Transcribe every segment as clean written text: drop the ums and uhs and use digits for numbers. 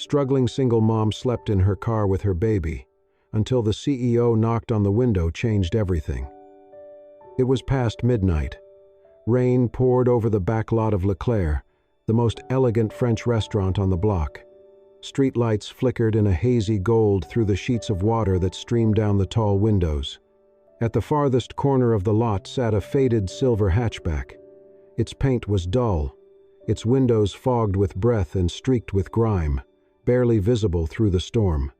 Struggling single mom slept in her car with her baby, until the CEO knocked on the window changed everything. It was past midnight. Rain poured over the back lot of Leclerc, the most elegant French restaurant on the block. Street lights flickered in a hazy gold through the sheets of water that streamed down the tall windows. At the farthest corner of the lot sat a faded silver hatchback. Its paint was dull, its windows fogged with breath and streaked with grime, barely visible through the storm.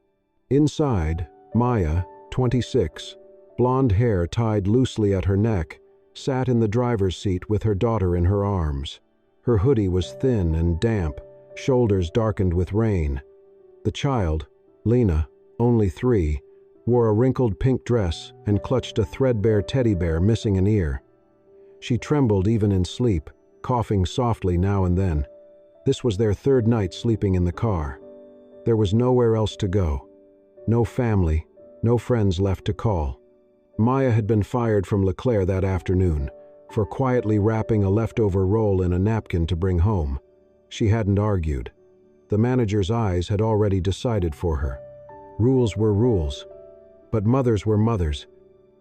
Inside, Maya, 26, blonde hair tied loosely at her neck, sat in the driver's seat with her daughter in her arms. Her hoodie was thin and damp, shoulders darkened with rain. The child, Lena, only 3, wore a wrinkled pink dress and clutched a threadbare teddy bear missing an ear. She trembled even in sleep, coughing softly now and then. This was their 3rd night sleeping in the car. There was nowhere else to go. No family, no friends left to call. Maya had been fired from Leclerc that afternoon for quietly wrapping a leftover roll in a napkin to bring home. She hadn't argued. The manager's eyes had already decided for her. Rules were rules, but mothers were mothers.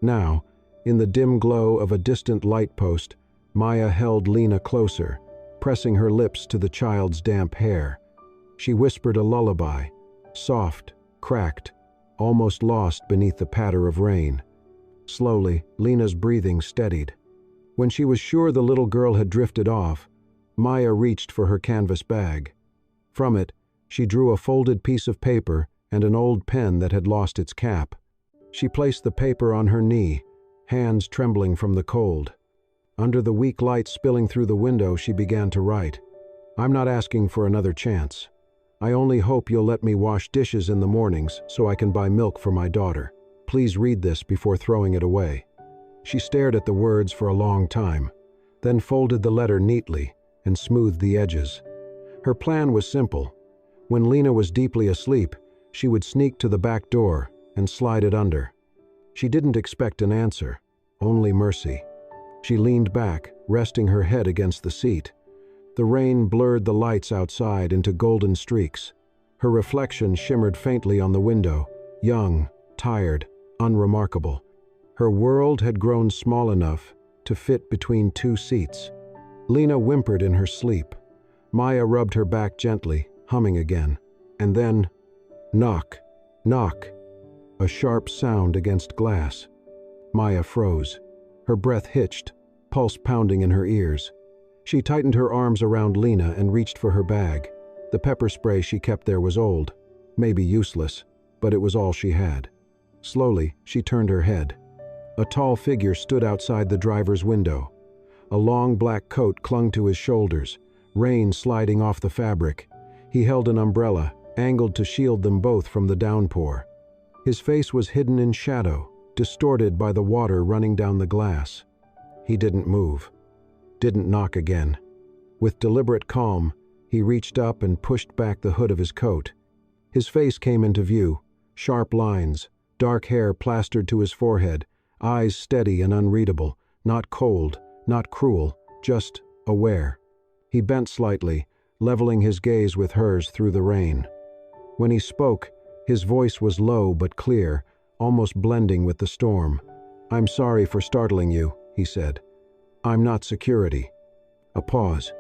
Now, in the dim glow of a distant light post, Maya held Lena closer, pressing her lips to the child's damp hair. She whispered a lullaby, soft, cracked, almost lost beneath the patter of rain. Slowly, Lena's breathing steadied. When she was sure the little girl had drifted off, Maya reached for her canvas bag. From it, she drew a folded piece of paper and an old pen that had lost its cap. She placed the paper on her knee, hands trembling from the cold. Under the weak light spilling through the window, she began to write. "I'm not asking for another chance. I only hope you'll let me wash dishes in the mornings so I can buy milk for my daughter. Please read this before throwing it away." She stared at the words for a long time, then folded the letter neatly and smoothed the edges. Her plan was simple. When Lena was deeply asleep, she would sneak to the back door and slide it under. She didn't expect an answer, only mercy. She leaned back, resting her head against the seat. The rain blurred the lights outside into golden streaks. Her reflection shimmered faintly on the window, young, tired, unremarkable. Her world had grown small enough to fit between 2 seats. Lena whimpered in her sleep. Maya rubbed her back gently, humming again. And then, knock, knock. A sharp sound against glass. Maya froze. Her breath hitched, pulse pounding in her ears. She tightened her arms around Lena and reached for her bag. The pepper spray she kept there was old, maybe useless, but it was all she had. Slowly, she turned her head. A tall figure stood outside the driver's window. A long black coat clung to his shoulders, rain sliding off the fabric. He held an umbrella, angled to shield them both from the downpour. His face was hidden in shadow, distorted by the water running down the glass. He didn't move, didn't knock again. With deliberate calm, he reached up and pushed back the hood of his coat. His face came into view, sharp lines, dark hair plastered to his forehead, eyes steady and unreadable, not cold, not cruel, just aware. He bent slightly, leveling his gaze with hers through the rain. When he spoke, his voice was low but clear, almost blending with the storm. "I'm sorry for startling you," he said. "I'm not security." A pause.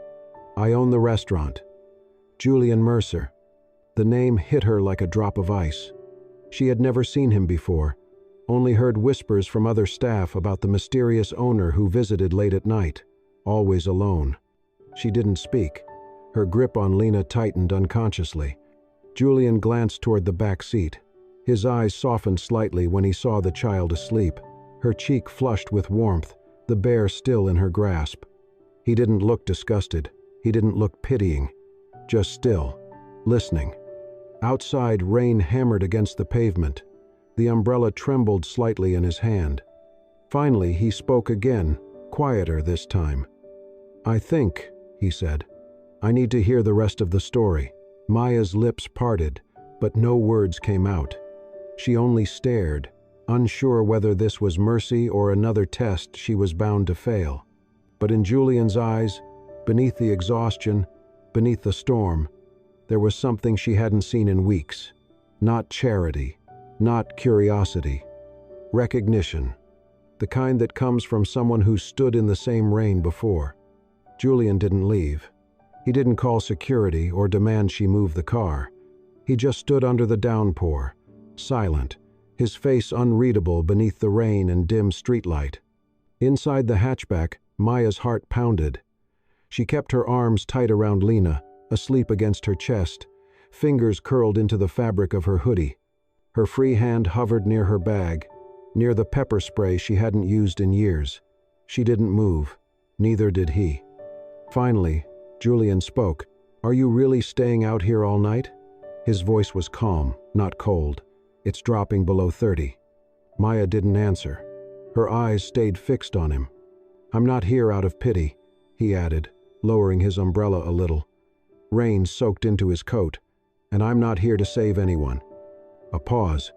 "I own the restaurant. Julian Mercer." The name hit her like a drop of ice. She had never seen him before, only heard whispers from other staff about the mysterious owner who visited late at night, always alone. She didn't speak. Her grip on Lena tightened unconsciously. Julian glanced toward the back seat. His eyes softened slightly when he saw the child asleep, her cheek flushed with warmth, the bear still in her grasp. He didn't look disgusted. He didn't look pitying. Just still, listening. Outside, rain hammered against the pavement. The umbrella trembled slightly in his hand. Finally, he spoke again, quieter this time. "I think," he said, "I need to hear the rest of the story." Maya's lips parted, but no words came out. She only stared, unsure whether this was mercy or another test she was bound to fail. But in Julian's eyes, beneath the exhaustion, beneath the storm, There was something she hadn't seen in weeks. Not charity, not curiosity. Recognition. The kind that comes from someone who stood in the same rain before. Julian didn't leave. He didn't call security or demand she move the car. He just stood under the downpour, silent, his face unreadable beneath the rain and dim streetlight. Inside the hatchback, Maya's heart pounded. She kept her arms tight around Lena, asleep against her chest, fingers curled into the fabric of her hoodie. Her free hand hovered near her bag, near the pepper spray she hadn't used in years. She didn't move. Neither did he. Finally, Julian spoke. "Are you really staying out here all night?" His voice was calm, not cold. "It's dropping below 30. Maya didn't answer. Her eyes stayed fixed on him. "I'm not here out of pity," he added, lowering his umbrella a little. Rain soaked into his coat. "And I'm not here to save anyone." A pause.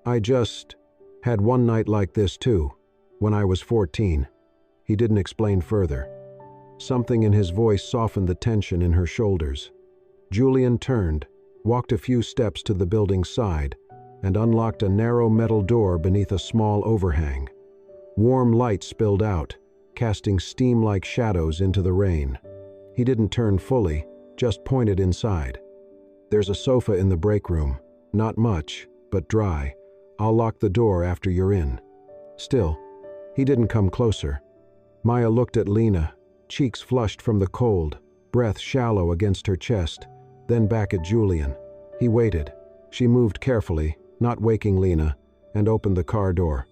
"I just had one night like this too, when I was 14. He didn't explain further. Something in his voice softened the tension in her shoulders. Julian turned, walked a few steps to the building's side, and unlocked a narrow metal door beneath a small overhang. Warm light spilled out, casting steam-like shadows into the rain. He didn't turn fully, just pointed inside. "There's a sofa in the break room. Not much, but dry. I'll lock the door after you're in." Still, he didn't come closer. Maya looked at Lena, cheeks flushed from the cold, breath shallow against her chest, then back at Julian. He waited. She moved carefully, not waking Lena, and opened the car door.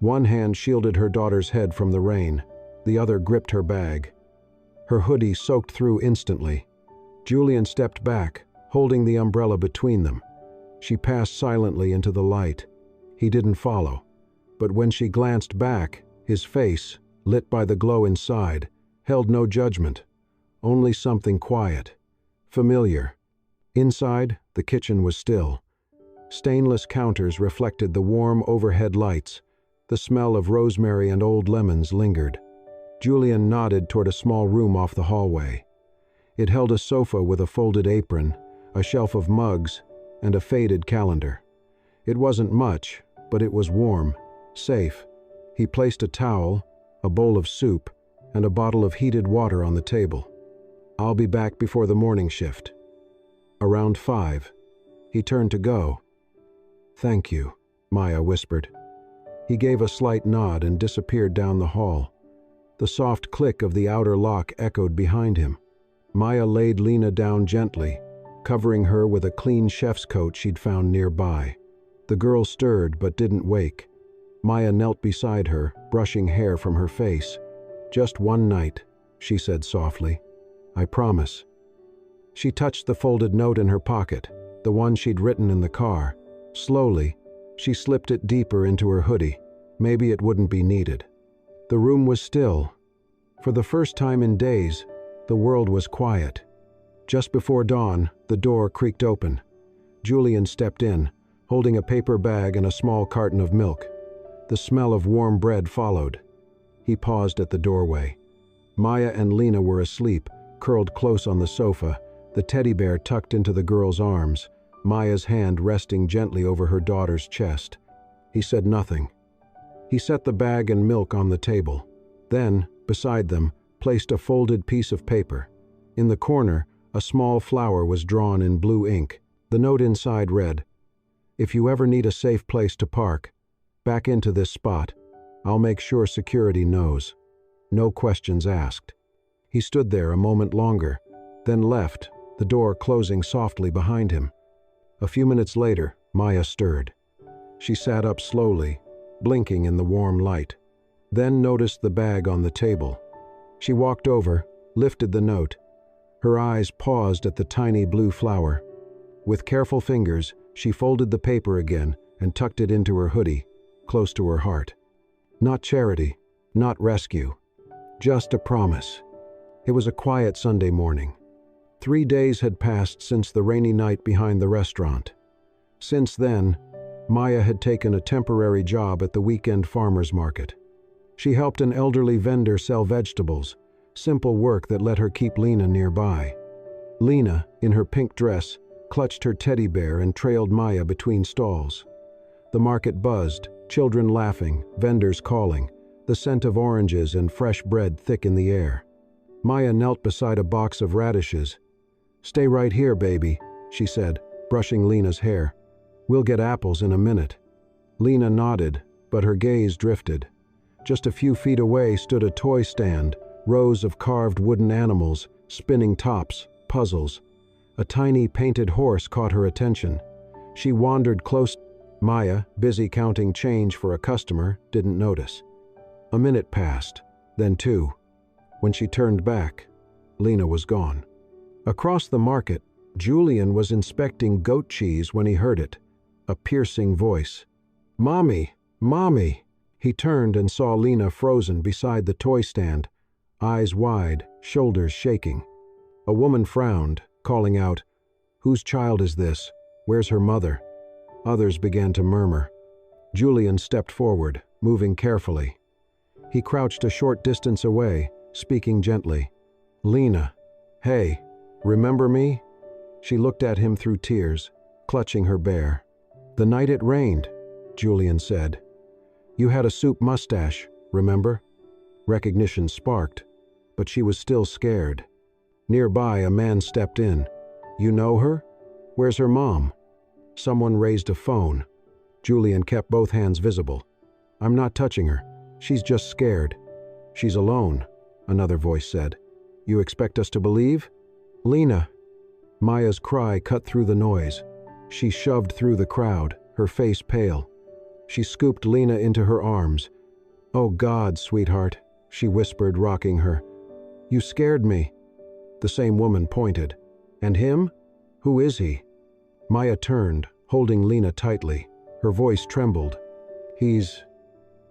One hand shielded her daughter's head from the rain, the other gripped her bag. Her hoodie soaked through instantly. Julian stepped back, holding the umbrella between them. She passed silently into the light. He didn't follow. But when she glanced back, his face, lit by the glow inside, held no judgment, only something quiet, familiar. Inside, the kitchen was still. Stainless counters reflected the warm overhead lights. The smell of rosemary and old lemons lingered. Julian nodded toward a small room off the hallway. It held a sofa with a folded apron, a shelf of mugs, and a faded calendar. It wasn't much, but it was warm, safe. He placed a towel, a bowl of soup, and a bottle of heated water on the table. "I'll be back before the morning shift." Around 5. He turned to go. "Thank you," Maya whispered. He gave a slight nod and disappeared down the hall. The soft click of the outer lock echoed behind him. Maya laid Lena down gently, covering her with a clean chef's coat she'd found nearby. The girl stirred but didn't wake. Maya knelt beside her, brushing hair from her face. "Just one night," she said softly. "I promise." She touched the folded note in her pocket, the one she'd written in the car. Slowly, she slipped it deeper into her hoodie. Maybe it wouldn't be needed. The room was still. For the first time in days, the world was quiet. Just before dawn, the door creaked open. Julian stepped in, holding a paper bag and a small carton of milk. The smell of warm bread followed. He paused at the doorway. Maya and Lena were asleep, curled close on the sofa, the teddy bear tucked into the girl's arms, Maya's hand resting gently over her daughter's chest. He said nothing. He set the bag and milk on the table. Then, beside them, placed a folded piece of paper. In the corner, a small flower was drawn in blue ink. The note inside read, "If you ever need a safe place to park, back into this spot. I'll make sure security knows. No questions asked." He stood there a moment longer, then left, the door closing softly behind him. A few minutes later, Maya stirred. She sat up slowly, blinking in the warm light, then noticed the bag on the table. She walked over, lifted the note. Her eyes paused at the tiny blue flower. With careful fingers, she folded the paper again and tucked it into her hoodie, close to her heart. Not charity, not rescue, just a promise. It was a quiet Sunday morning. 3 days had passed since the rainy night behind the restaurant. Since then, Maya had taken a temporary job at the weekend farmer's market. She helped an elderly vendor sell vegetables, simple work that let her keep Lena nearby. Lena, in her pink dress, clutched her teddy bear and trailed Maya between stalls. The market buzzed, children laughing, vendors calling, the scent of oranges and fresh bread thick in the air. Maya knelt beside a box of radishes. "Stay right here, baby," she said, brushing Lena's hair. "We'll get apples in a minute." Lena nodded, but her gaze drifted. Just a few feet away stood a toy stand, rows of carved wooden animals, spinning tops, puzzles. A tiny painted horse caught her attention. She wandered close. Maya, busy counting change for a customer, didn't notice. A minute passed, then two. When she turned back, Lena was gone. Across the market, Julian was inspecting goat cheese when he heard it. A piercing voice. "Mommy! Mommy!" He turned and saw Lena frozen beside the toy stand, eyes wide, shoulders shaking. A woman frowned, calling out, "Whose child is this? Where's her mother?" Others began to murmur. Julian stepped forward, moving carefully. He crouched a short distance away, speaking gently. "Lena, hey, remember me?" She looked at him through tears, clutching her bear. "The night it rained," Julian said. "You had a soup mustache, remember?" Recognition sparked, but she was still scared. Nearby, a man stepped in. "You know her? Where's her mom?" Someone raised a phone. Julian kept both hands visible. "I'm not touching her. She's just scared." "She's alone," another voice said. "You expect us to believe?" "Lena!" Maya's cry cut through the noise. She shoved through the crowd, her face pale. She scooped Lena into her arms. "Oh God, sweetheart," she whispered, rocking her. "You scared me." The same woman pointed. "And him? Who is he?" Maya turned, holding Lena tightly. Her voice trembled. "He's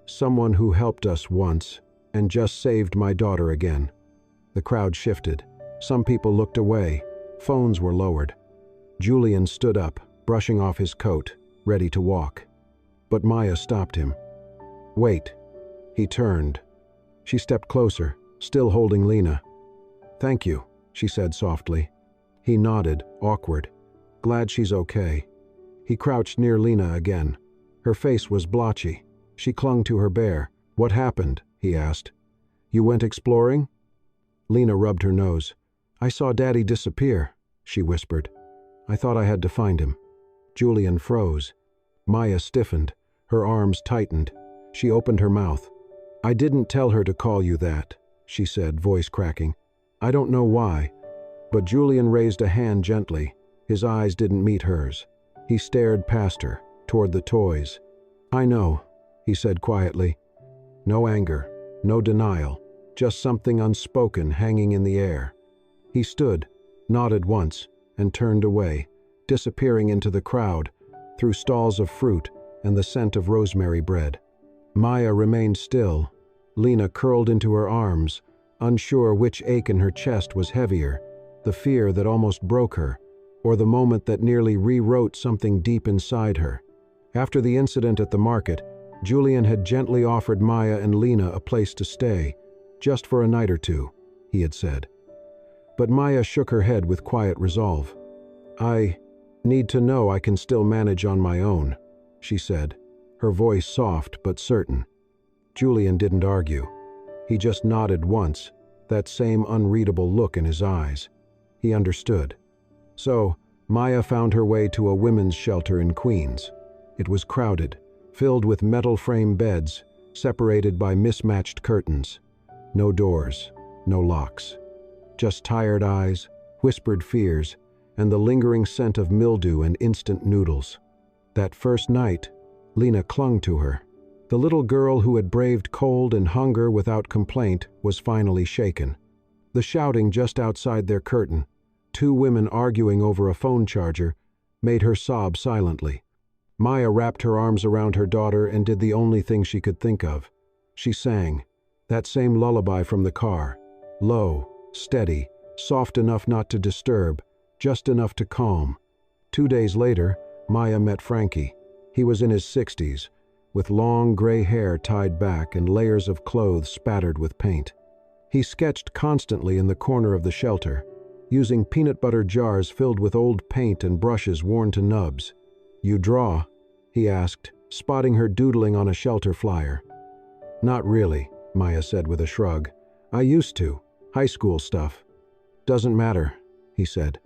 someone who helped us once and just saved my daughter again." The crowd shifted. Some people looked away. Phones were lowered. Julian stood up, brushing off his coat, ready to walk. But Maya stopped him. "Wait." He turned. She stepped closer, still holding Lena. "Thank you," she said softly. He nodded, awkward. "Glad she's okay." He crouched near Lena again. Her face was blotchy. She clung to her bear. "What happened?" he asked. "You went exploring?" Lena rubbed her nose. "I saw Daddy disappear," she whispered. "I thought I had to find him." Julian froze. Maya stiffened. Her arms tightened. She opened her mouth. "I didn't tell her to call you that," she said, voice cracking. "I don't know why." But Julian raised a hand gently. His eyes didn't meet hers. He stared past her, toward the toys. "I know," he said quietly. No anger, no denial, just something unspoken hanging in the air. He stood, nodded once, and turned away, disappearing into the crowd, through stalls of fruit and the scent of rosemary bread. Maya remained still, Lena curled into her arms, unsure which ache in her chest was heavier, the fear that almost broke her, or the moment that nearly rewrote something deep inside her. After the incident at the market, Julian had gently offered Maya and Lena a place to stay, just for a night or two, he had said. But Maya shook her head with quiet resolve. "I need to know I can still manage on my own," she said, her voice soft but certain. Julian didn't argue. He just nodded once, that same unreadable look in his eyes. He understood. So, Maya found her way to a women's shelter in Queens. It was crowded, filled with metal frame beds, separated by mismatched curtains. No doors, no locks. Just tired eyes, whispered fears, and the lingering scent of mildew and instant noodles. That first night, Lena clung to her. The little girl who had braved cold and hunger without complaint was finally shaken. The shouting just outside their curtain, two women arguing over a phone charger, made her sob silently. Maya wrapped her arms around her daughter and did the only thing she could think of. She sang, that same lullaby from the car, low, steady, soft enough not to disturb, just enough to calm. 2 days later, Maya met Frankie. He was in his 60s, with long gray hair tied back and layers of clothes spattered with paint. He sketched constantly in the corner of the shelter, using peanut butter jars filled with old paint and brushes worn to nubs. "You draw?" he asked, spotting her doodling on a shelter flyer. "Not really," Maya said with a shrug. "I used to. High school stuff." "Doesn't matter," he said.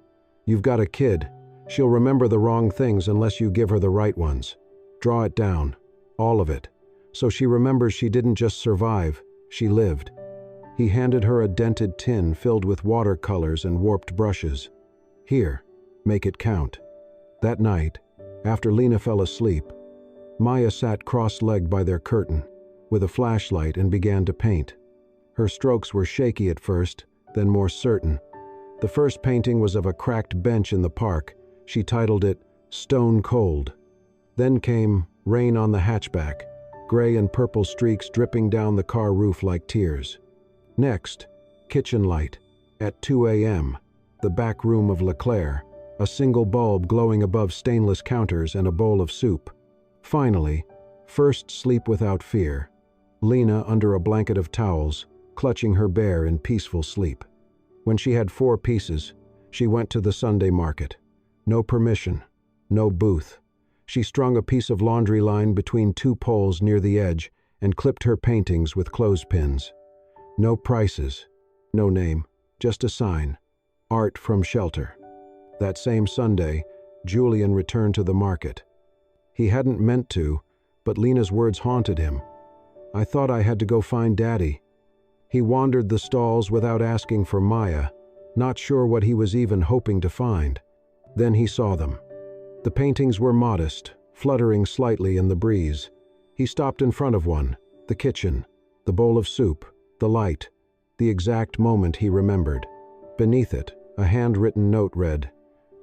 "You've got a kid. She'll remember the wrong things unless you give her the right ones. Draw it down. All of it. So she remembers she didn't just survive, she lived." He handed her a dented tin filled with watercolors and warped brushes. "Here, make it count." That night, after Lena fell asleep, Maya sat cross-legged by their curtain, with a flashlight, and began to paint. Her strokes were shaky at first, then more certain. The first painting was of a cracked bench in the park. She titled it, "Stone Cold." Then came "Rain on the Hatchback," gray and purple streaks dripping down the car roof like tears. Next, "Kitchen Light." At 2 a.m., the back room of LeClaire, a single bulb glowing above stainless counters and a bowl of soup. Finally, "First Sleep Without Fear." Lena under a blanket of towels, clutching her bear in peaceful sleep. When she had 4 pieces, she went to the Sunday market. No permission, no booth. She strung a piece of laundry line between 2 poles near the edge and clipped her paintings with clothespins. No prices, no name, just a sign. "Art from Shelter." That same Sunday, Julian returned to the market. He hadn't meant to, but Lena's words haunted him. "I thought I had to go find Daddy." He wandered the stalls without asking for Maya, not sure what he was even hoping to find. Then he saw them. The paintings were modest, fluttering slightly in the breeze. He stopped in front of one, the kitchen, the bowl of soup, the light, the exact moment he remembered. Beneath it, a handwritten note read,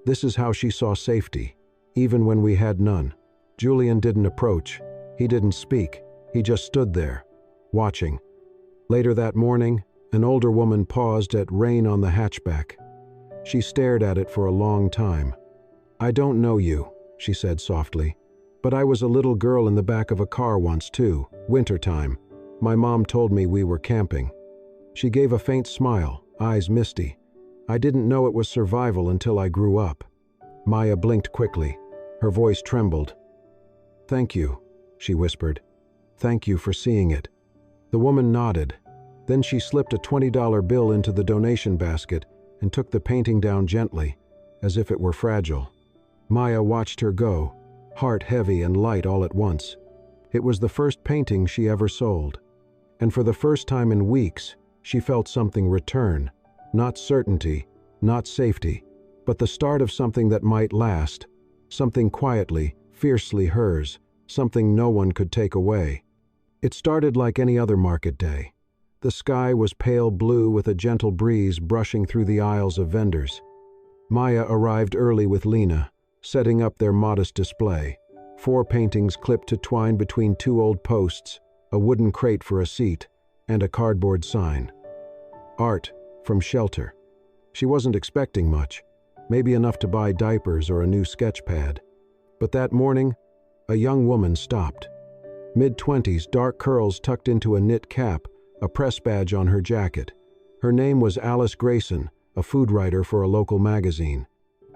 "This is how she saw safety, even when we had none." Julian didn't approach. He didn't speak. He just stood there, watching. Later that morning, an older woman paused at "Rain on the Hatchback." She stared at it for a long time. "I don't know you," she said softly, "but I was a little girl in the back of a car once too, wintertime. My mom told me we were camping." She gave a faint smile, eyes misty. "I didn't know it was survival until I grew up." Maya blinked quickly. Her voice trembled. "Thank you," she whispered. "Thank you for seeing it." The woman nodded. Then she slipped a $20 bill into the donation basket and took the painting down gently, as if it were fragile. Maya watched her go, heart heavy and light all at once. It was the first painting she ever sold. And for the first time in weeks, she felt something return. Not certainty, not safety, but the start of something that might last, something quietly, fiercely hers, something no one could take away. It started like any other market day. The sky was pale blue with a gentle breeze brushing through the aisles of vendors. Maya arrived early with Lena, setting up their modest display. 4 paintings clipped to twine between 2 old posts, a wooden crate for a seat, and a cardboard sign. "Art from Shelter." She wasn't expecting much, maybe enough to buy diapers or a new sketch pad. But that morning, a young woman stopped. Mid-20s, dark curls tucked into a knit cap, a press badge on her jacket. Her name was Alice Grayson, a food writer for a local magazine.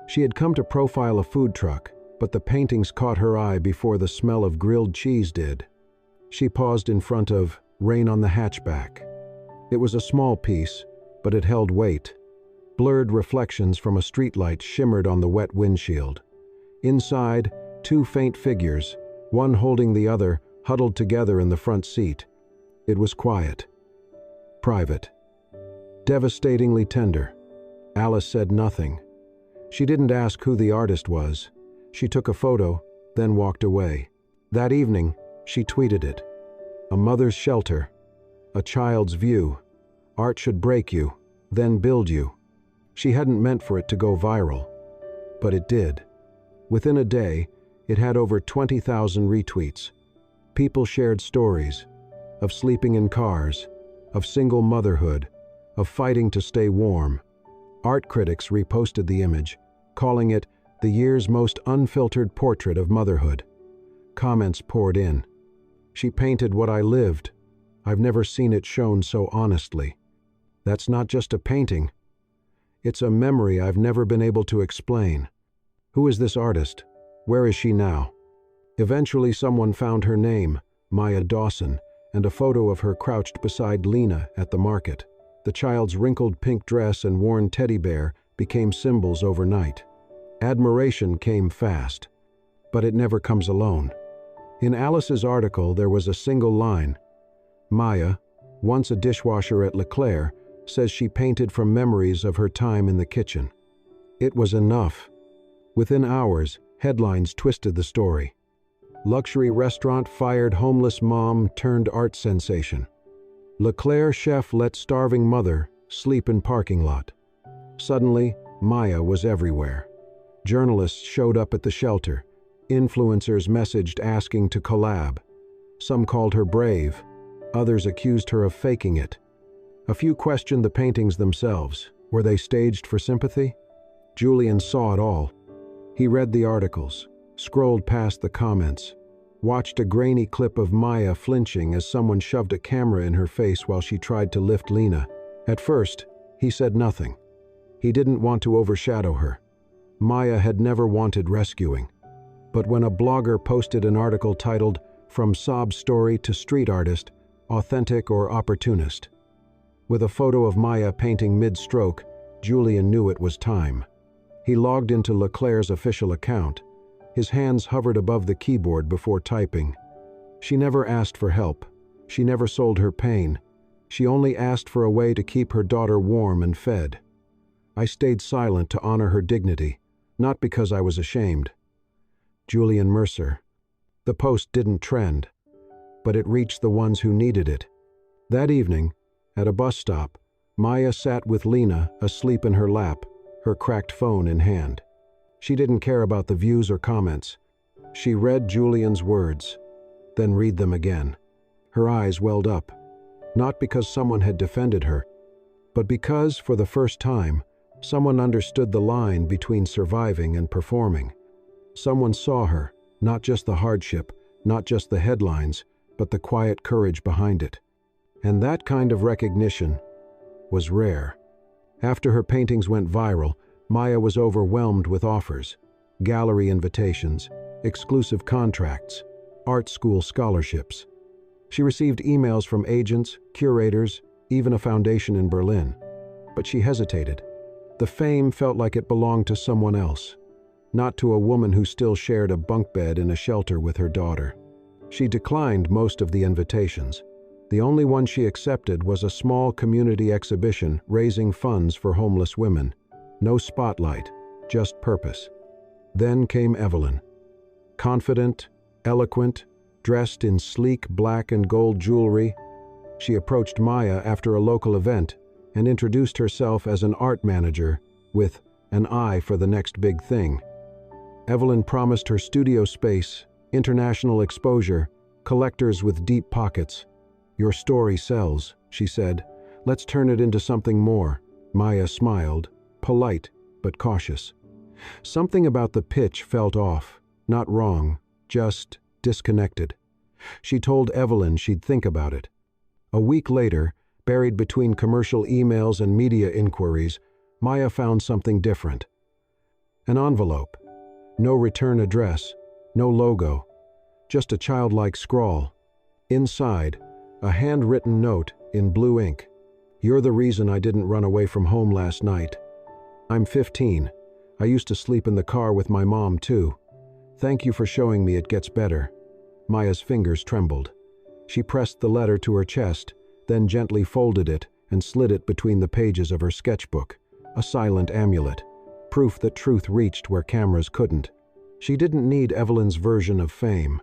She had come to profile a food truck, but the paintings caught her eye before the smell of grilled cheese did. She paused in front of "Rain on the Hatchback." It was a small piece, but it held weight. Blurred reflections from a streetlight shimmered on the wet windshield. Inside, 2 faint figures, one holding the other, huddled together in the front seat. It was quiet. Private. Devastatingly tender. Alice said nothing. She didn't ask who the artist was. She took a photo, then walked away. That evening, she tweeted it. "A mother's shelter. A child's view. Art should break you, then build you." She hadn't meant for it to go viral, but it did. Within a day, it had over 20,000 retweets. People shared stories of sleeping in cars, of single motherhood, of fighting to stay warm. Art critics reposted the image, calling it the year's most unfiltered portrait of motherhood. Comments poured in. "She painted what I lived. I've never seen it shown so honestly. That's not just a painting. It's a memory I've never been able to explain. Who is this artist? Where is she now? Eventually someone found her name, Maya Dawson, and a photo of her crouched beside Lena at the market. The child's wrinkled pink dress and worn teddy bear became symbols overnight. Admiration came fast, but it never comes alone. In Alice's article there was a single line. Maya, once a dishwasher at Leclerc, says she painted from memories of her time in the kitchen. It was enough. Within hours, headlines twisted the story. Luxury restaurant fired homeless mom turned art sensation. Leclerc chef let starving mother sleep in parking lot. Suddenly, Maya was everywhere. Journalists showed up at the shelter. Influencers messaged asking to collab. Some called her brave. Others accused her of faking it. A few questioned the paintings themselves. Were they staged for sympathy? Julian saw it all. He read the articles, scrolled past the comments, watched a grainy clip of Maya flinching as someone shoved a camera in her face while she tried to lift Lena. At first, he said nothing. He didn't want to overshadow her. Maya had never wanted rescuing. But when a blogger posted an article titled, "From Sob Story to Street Artist, Authentic or Opportunist," with a photo of Maya painting mid-stroke, Julian knew it was time. He logged into Leclerc's official account. His hands hovered above the keyboard before typing. She never asked for help. She never sold her pain. She only asked for a way to keep her daughter warm and fed. I stayed silent to honor her dignity, not because I was ashamed. Julian Mercer. The post didn't trend, but it reached the ones who needed it. That evening, at a bus stop, Maya sat with Lena asleep in her lap, her cracked phone in hand. She didn't care about the views or comments. She read Julian's words, then read them again. Her eyes welled up, not because someone had defended her, but because, for the first time, someone understood the line between surviving and performing. Someone saw her, not just the hardship, not just the headlines, but the quiet courage behind it. And that kind of recognition was rare. After her paintings went viral, Maya was overwhelmed with offers, gallery invitations, exclusive contracts, art school scholarships. She received emails from agents, curators, even a foundation in Berlin. But she hesitated. The fame felt like it belonged to someone else, not to a woman who still shared a bunk bed in a shelter with her daughter. She declined most of the invitations. The only one she accepted was a small community exhibition raising funds for homeless women. No spotlight, just purpose. Then came Evelyn. Confident, eloquent, dressed in sleek black and gold jewelry, she approached Maya after a local event and introduced herself as an art manager with an eye for the next big thing. Evelyn promised her studio space, international exposure, collectors with deep pockets. "Your story sells," she said. "Let's turn it into something more." Maya smiled, polite but cautious. Something about the pitch felt off, not wrong, just disconnected. She told Evelyn she'd think about it. A week later, buried between commercial emails and media inquiries, Maya found something different. An envelope. No return address, no logo, just a childlike scrawl. Inside, a handwritten note in blue ink. "You're the reason I didn't run away from home last night. I'm 15. I used to sleep in the car with my mom too. Thank you for showing me it gets better." Maya's fingers trembled. She pressed the letter to her chest, then gently folded it and slid it between the pages of her sketchbook, a silent amulet, proof that truth reached where cameras couldn't. She didn't need Evelyn's version of fame,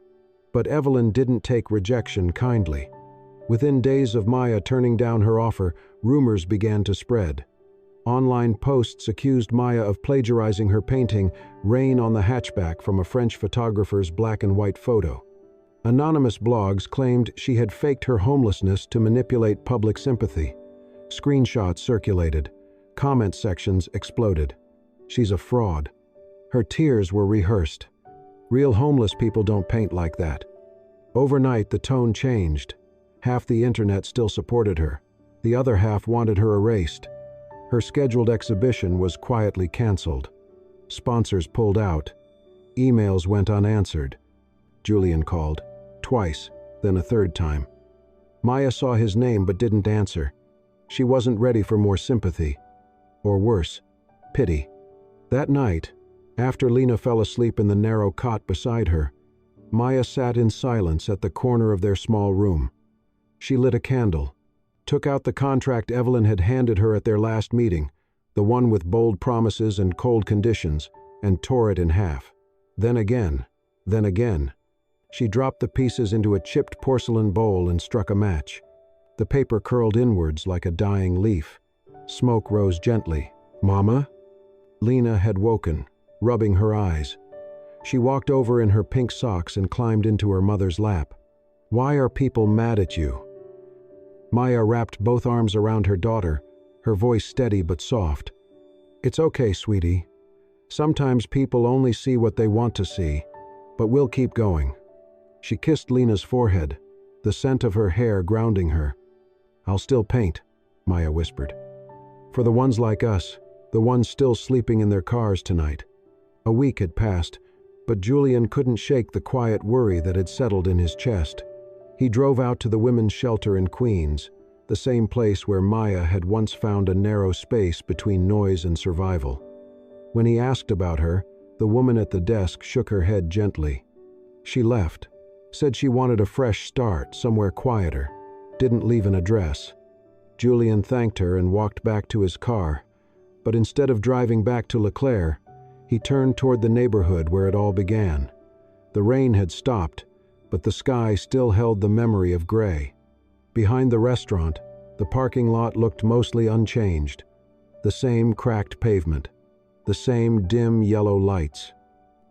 but Evelyn didn't take rejection kindly. Within days of Maya turning down her offer, rumors began to spread. Online posts accused Maya of plagiarizing her painting "Rain on the Hatchback" from a French photographer's black and white photo. Anonymous blogs claimed she had faked her homelessness to manipulate public sympathy. Screenshots circulated. Comment sections exploded. "She's a fraud." Her tears were rehearsed. Real homeless people don't paint like that. Overnight, the tone changed. Half the internet still supported her. The other half wanted her erased. Her scheduled exhibition was quietly canceled. Sponsors pulled out. Emails went unanswered. Julian called, twice, then a third time. Maya saw his name but didn't answer. She wasn't ready for more sympathy. Or worse, pity. That night, after Lena fell asleep in the narrow cot beside her, Maya sat in silence at the corner of their small room. She lit a candle, took out the contract Evelyn had handed her at their last meeting, the one with bold promises and cold conditions, and tore it in half. Then again. She dropped the pieces into a chipped porcelain bowl and struck a match. The paper curled inwards like a dying leaf. Smoke rose gently. "Mama?" Lena had woken, rubbing her eyes. She walked over in her pink socks and climbed into her mother's lap. "Why are people mad at you?" Maya wrapped both arms around her daughter, her voice steady but soft. "It's okay, sweetie. Sometimes people only see what they want to see, but we'll keep going." She kissed Lena's forehead, the scent of her hair grounding her. "I'll still paint," Maya whispered. "For the ones like us, the ones still sleeping in their cars tonight." A week had passed, but Julian couldn't shake the quiet worry that had settled in his chest. He drove out to the women's shelter in Queens, the same place where Maya had once found a narrow space between noise and survival. When he asked about her, the woman at the desk shook her head gently. She left, said she wanted a fresh start, somewhere quieter, didn't leave an address. Julian thanked her and walked back to his car, but instead of driving back to LeClaire, he turned toward the neighborhood where it all began. The rain had stopped, but the sky still held the memory of gray. Behind the restaurant, the parking lot looked mostly unchanged. The same cracked pavement, the same dim yellow lights.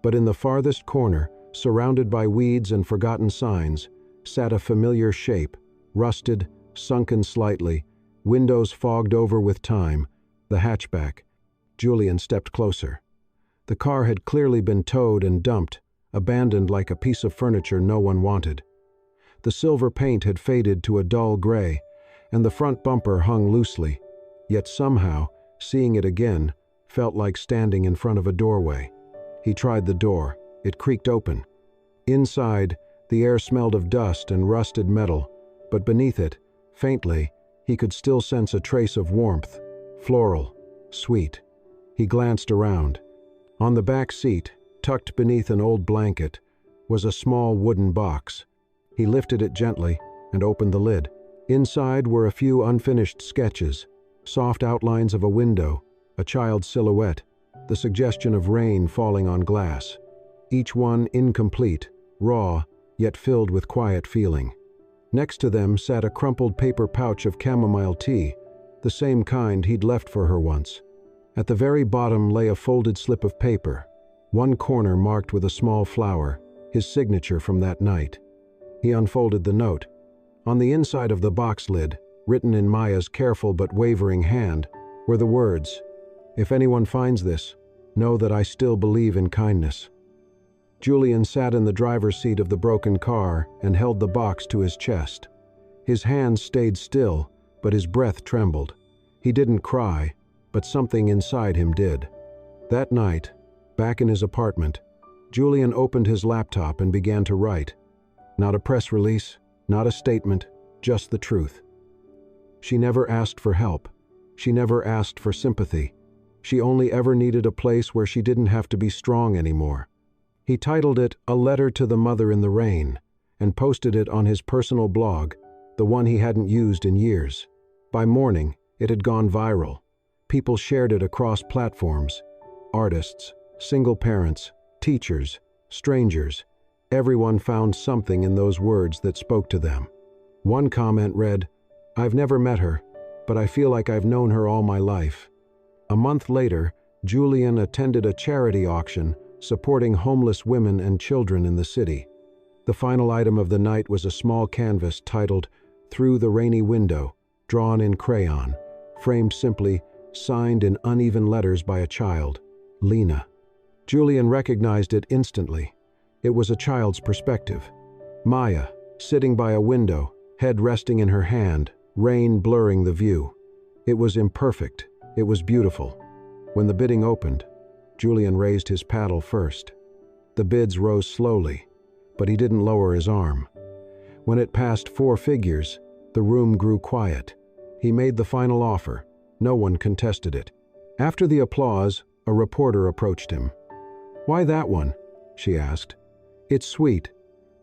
But in the farthest corner, surrounded by weeds and forgotten signs, sat a familiar shape, rusted, sunken slightly, windows fogged over with time, the hatchback. Julian stepped closer. The car had clearly been towed and dumped, abandoned like a piece of furniture no one wanted. The silver paint had faded to a dull gray, and the front bumper hung loosely, yet somehow, seeing it again, felt like standing in front of a doorway. He tried the door. It creaked open. Inside, the air smelled of dust and rusted metal, but beneath it, faintly, he could still sense a trace of warmth, floral, sweet. He glanced around. On the back seat, tucked beneath an old blanket, was a small wooden box. He lifted it gently and opened the lid. Inside were a few unfinished sketches, soft outlines of a window, a child's silhouette, the suggestion of rain falling on glass. Each one incomplete, raw, yet filled with quiet feeling. Next to them sat a crumpled paper pouch of chamomile tea, the same kind he'd left for her once. At the very bottom lay a folded slip of paper, one corner marked with a small flower, his signature from that night. He unfolded the note. On the inside of the box lid, written in Maya's careful but wavering hand, were the words, "If anyone finds this, know that I still believe in kindness." Julian sat in the driver's seat of the broken car and held the box to his chest. His hands stayed still, but his breath trembled. He didn't cry, but something inside him did. That night, back in his apartment, Julian opened his laptop and began to write. Not a press release, not a statement, just the truth. She never asked for help. She never asked for sympathy. She only ever needed a place where she didn't have to be strong anymore. He titled it "A Letter to the Mother in the Rain" and posted it on his personal blog, the one he hadn't used in years. By morning, it had gone viral. People shared it across platforms. Artists, single parents, teachers, strangers. Everyone found something in those words that spoke to them. One comment read, "I've never met her, but I feel like I've known her all my life." A month later, Julian attended a charity auction supporting homeless women and children in the city. The final item of the night was a small canvas titled "Through the Rainy Window," drawn in crayon, framed simply, signed in uneven letters by a child, Lena. Julian recognized it instantly. It was a child's perspective. Maya, sitting by a window, head resting in her hand, rain blurring the view. It was imperfect, It was beautiful. When the bidding opened, Julian raised his paddle first. The bids rose slowly, but he didn't lower his arm. When it passed 4 figures, the room grew quiet. He made the final offer. No one contested it. After the applause, a reporter approached him. "Why that one?" she asked. "It's sweet,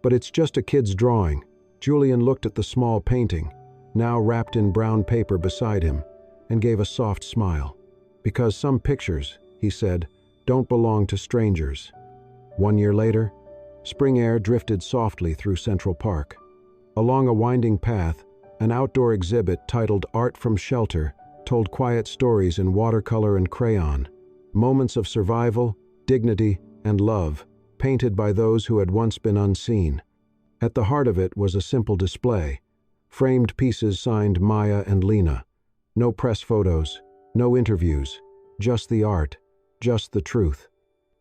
but it's just a kid's drawing." Julian looked at the small painting, now wrapped in brown paper beside him, and gave a soft smile. "Because some pictures," he said, "don't belong to strangers." 1 year later, spring air drifted softly through Central Park. Along a winding path, an outdoor exhibit titled Art from Shelter told quiet stories in watercolor and crayon, moments of survival, dignity, and love, painted by those who had once been unseen. At the heart of it was a simple display, framed pieces signed Maya and Lena. No press photos, no interviews, just the art, just the truth.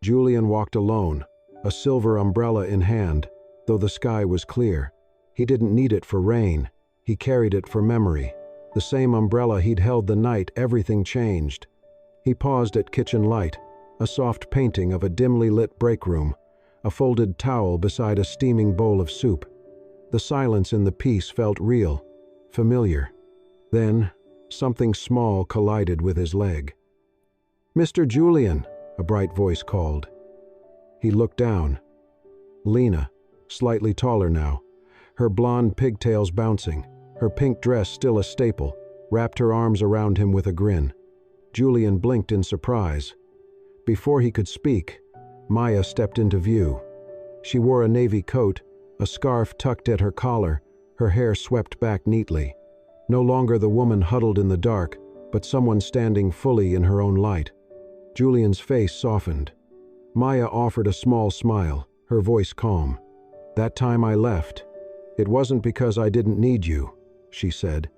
Julian walked alone, a silver umbrella in hand, though the sky was clear. He didn't need it for rain, he carried it for memory. The same umbrella he'd held the night everything changed. He paused at kitchen light, a soft painting of a dimly lit break room, a folded towel beside a steaming bowl of soup. The silence in the piece felt real, familiar. Then, something small collided with his leg. "Mr. Julian," a bright voice called. He looked down. Lena, slightly taller now, her blonde pigtails bouncing, her pink dress still a staple, wrapped her arms around him with a grin. Julian blinked in surprise. Before he could speak, Maya stepped into view. She wore a navy coat, a scarf tucked at her collar, her hair swept back neatly. No longer the woman huddled in the dark, but someone standing fully in her own light. Julian's face softened. Maya offered a small smile, her voice calm. "That time I left, it wasn't because I didn't need you," she said.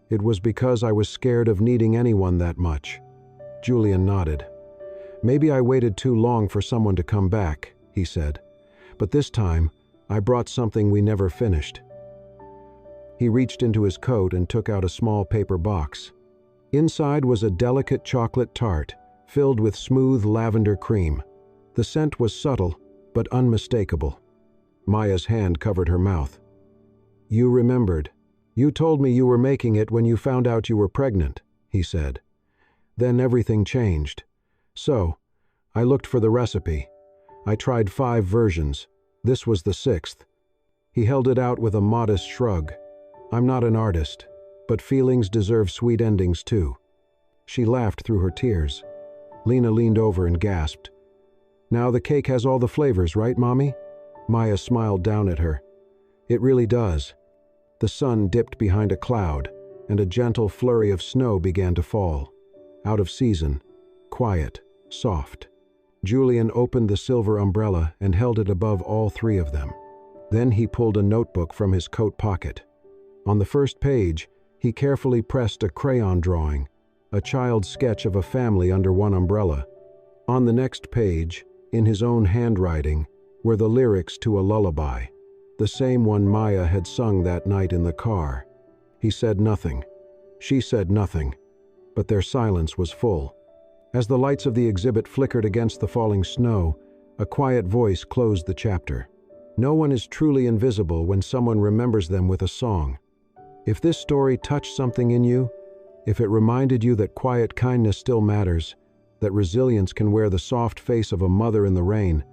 "It was because I was scared of needing anyone that much." Julian nodded. "Maybe I waited too long for someone to come back," he said. "But this time, I brought something we never finished." He reached into his coat and took out a small paper box. Inside was a delicate chocolate tart, filled with smooth lavender cream. The scent was subtle, but unmistakable. Maya's hand covered her mouth. "You remembered. You told me you were making it when you found out you were pregnant," he said. "Then everything changed. So, I looked for the recipe. I tried 5 versions. This was the 6th. He held it out with a modest shrug. "I'm not an artist, but feelings deserve sweet endings too." She laughed through her tears. Lena leaned over and gasped. "Now the cake has all the flavors, right, Mommy?" Maya smiled down at her. "It really does." The sun dipped behind a cloud, and a gentle flurry of snow began to fall. Out of season, quiet, soft. Julian opened the silver umbrella and held it above all 3 of them. Then he pulled a notebook from his coat pocket. On the first page, he carefully pressed a crayon drawing, a child's sketch of a family under one umbrella. On the next page, in his own handwriting, were the lyrics to a lullaby, the same one Maya had sung that night in the car. He said nothing. She said nothing, but their silence was full. As the lights of the exhibit flickered against the falling snow, a quiet voice closed the chapter. No one is truly invisible when someone remembers them with a song. If this story touched something in you, if it reminded you that quiet kindness still matters, that resilience can wear the soft face of a mother in the rain,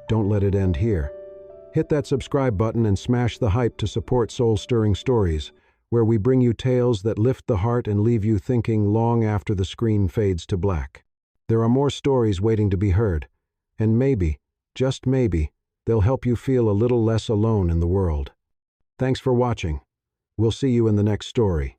don't let it end here. Hit that subscribe button and smash the hype to support soul-stirring stories, where we bring you tales that lift the heart and leave you thinking long after the screen fades to black. There are more stories waiting to be heard, and maybe, just maybe, they'll help you feel a little less alone in the world. Thanks for watching. We'll see you in the next story.